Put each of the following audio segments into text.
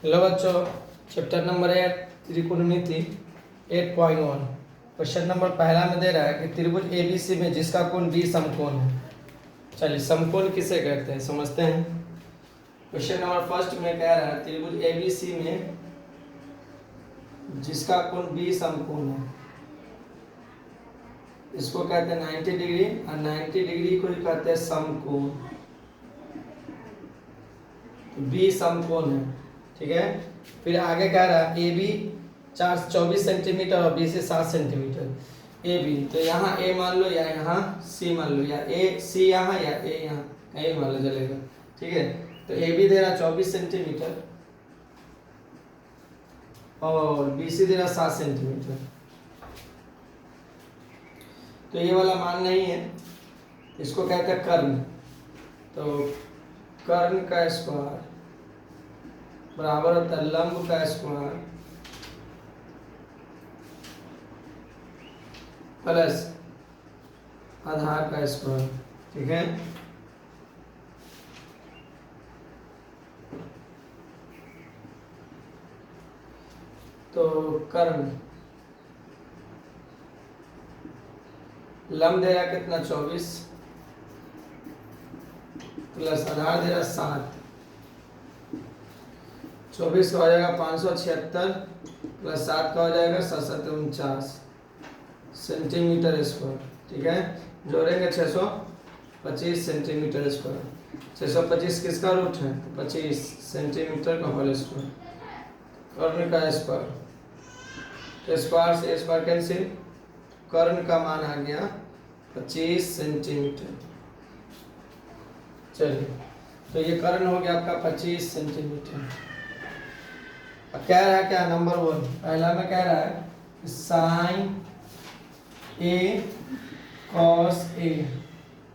Hello बच्चों, chapter number 8 त्रिकोणमिति 8.1। Question number पहला में दे रहा है कि त्रिभुज एबीसी में जिसका कोण बी समकोण है। चलिए समकोण किसे कहते हैं समझते हैं। क्वेश्चन नंबर फर्स्ट में कह रहा है त्रिभुज एबीसी में जिसका कोण बी समकोण है, इसको कहते हैं 90 डिग्री और 90 डिग्री को ही कहते हैं समकोण। बी समकोण है, ठीक है। फिर आगे कह रहा है ए बी 24 सेंटीमीटर और बी से 7 सेंटीमीटर। ए बी तो यहाँ ए मान लो या यहाँ सी मान लो, या ए सी यहाँ या ए यहाँ कहीं मान लो चलेगा, ठीक है। तो ए बी दे रहा 24 सेंटीमीटर और बी सी दे रहा 7 सेंटीमीटर। तो ये वाला मान नहीं है, इसको कहते हैं कर्ण। तो कर्ण का स्क्वायर बराबर होता है लंब का स्क्वायर प्लस आधार का स्क्वायर, ठीक है। तो कर्ण लंब दे रहा कितना 24 प्लस आधार दे रहा 7। 24 का हो जाएगा 576 प्लस 7 का हो जाएगा 749 सेंटीमीटर स्क्वायर, ठीक है। जोड़ेंगे 625 सेंटीमीटर स्क्वायर। 625 किसका रूट है? 25 सेंटीमीटर का होल स्क्वायर। कर्ण का स्क्वायर, स्क्वायर से स्क्वायर कैंसिल, कर्ण का मान आ गया 25 सेंटीमीटर। चलिए तो ये कर्ण हो गया आपका 25 सेंटीमीटर। अब कह रहा है क्या नंबर 1 पहला में कह रहा है साइन ए कॉस ए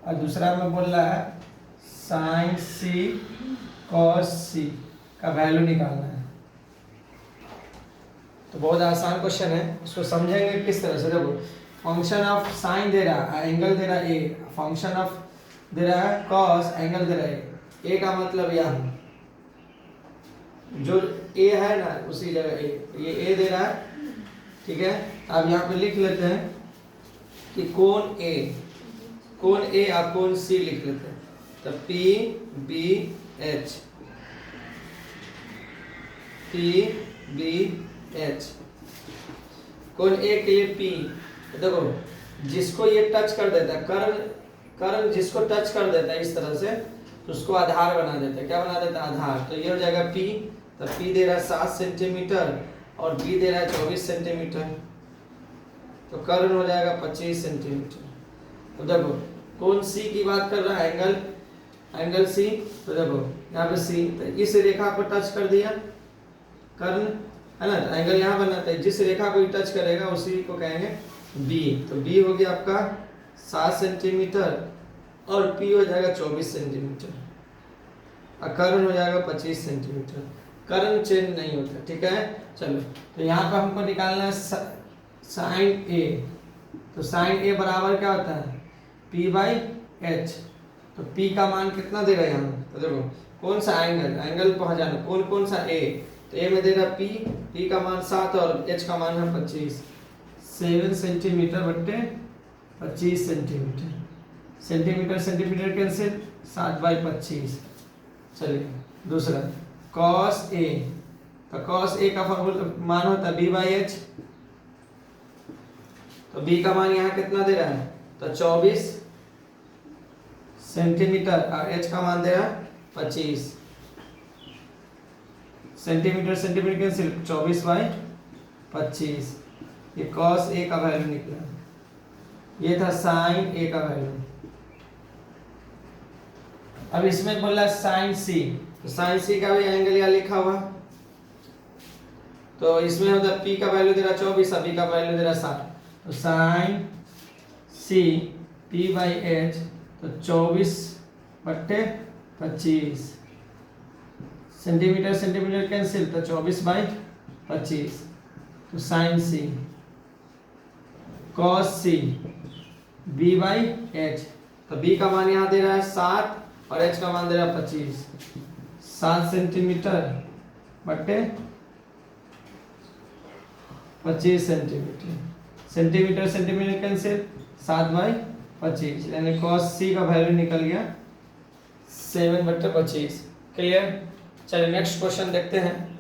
और दूसरा में बोल रहा है साइन सी कॉस सी का वैल्यू निकालना है। तो बहुत आसान क्वेश्चन है, इसको समझेंगे किस तरह से। देखो फंक्शन ऑफ साइन दे रहा है, एंगल दे रहा है ए, फंक्शन ऑफ दे रहा है कॉस, एंगल दे रहा है ए का मतलब यहाँ जो ए है ना उसी जगह ये ए दे रहा है, ठीक है। अब यहाँ पे लिख लेते हैं कि कोण ए और कोण सी लिख लेते हैं। तो P B H, P B H कोण ए के लिए पी। तो देखो जिसको ये टच कर देता है कर्ण जिसको टच कर देता है इस तरह से तो उसको आधार बना देता है। क्या बना देता है? आधार। तो ये हो जाएगा पी, तो पी दे रहा है 7 सेंटीमीटर और बी दे रहा है 24 सेंटीमीटर। तो कर्ण हो जाएगा 25 सेंटीमीटर। तो देखो कौन सी की बात कर रहा है? Angle C. तो देखो यहाँ पे सी, तो इस रेखा को टच कर दिया कर्ण, है ना। तो एंगल यहाँ बनाता है, जिस रेखा को टच करेगा उसी को कहेंगे बी। तो बी हो गया आपका 7 सेंटीमीटर और पी हो जाएगा 24 सेंटीमीटर और कर्ण हो जाएगा 25 सेंटीमीटर। कर्ण चेंज नहीं होता, ठीक है। चलो तो यहाँ पर हमको निकालना है साइन ए। तो साइन ए बराबर क्या होता है? P by H. तो पी का मान कितना देगा यहाँ? तो देखो कौन सा एंगल पहुँचाना, कौन सा ए। तो ए में देगा पी का मान 7 और एच का मान है 25। 7 सेंटीमीटर बट्टे 25 सेंटीमीटर। Centimetre cancel, 7/25। चलिए दूसरा कॉस ए। तो कॉस ए का फॉर्मूला मान होता है बी बाई एच। तो बी का मान यहाँ कितना दे रहा है? तो 24 सेंटीमीटर और एच का मान दे रहा है 25 सेंटीमीटर कैंसिल, 24/25। ये कॉस ए का वैल्यू निकला। ये था साइन ए का वैल्यू। अब इसमें बोला साइन सी। तो साइन सी का भी एंगल यहाँ लिखा हुआ। तो इसमें होता पी का वैल्यू दे रहा 24 और बी का वैल्यू दे रहा 7। तो sine C P by H, तो 24/25 सेंटीमीटर कैंसिल, तो 24/25। तो sine C cos C B by H. तो बी का मान यहाँ दे रहा है 7 और एच का मान दे रहा है 25। 7 सेंटीमीटर बट्टे 25 सेंटीमीटर। सेंटीमीटर सेंटीमीटर कैंसिल, 7/25, यानी cos c का वैल्यू निकल गया 7/25। क्लियर। चलिए नेक्स्ट क्वेश्चन देखते हैं।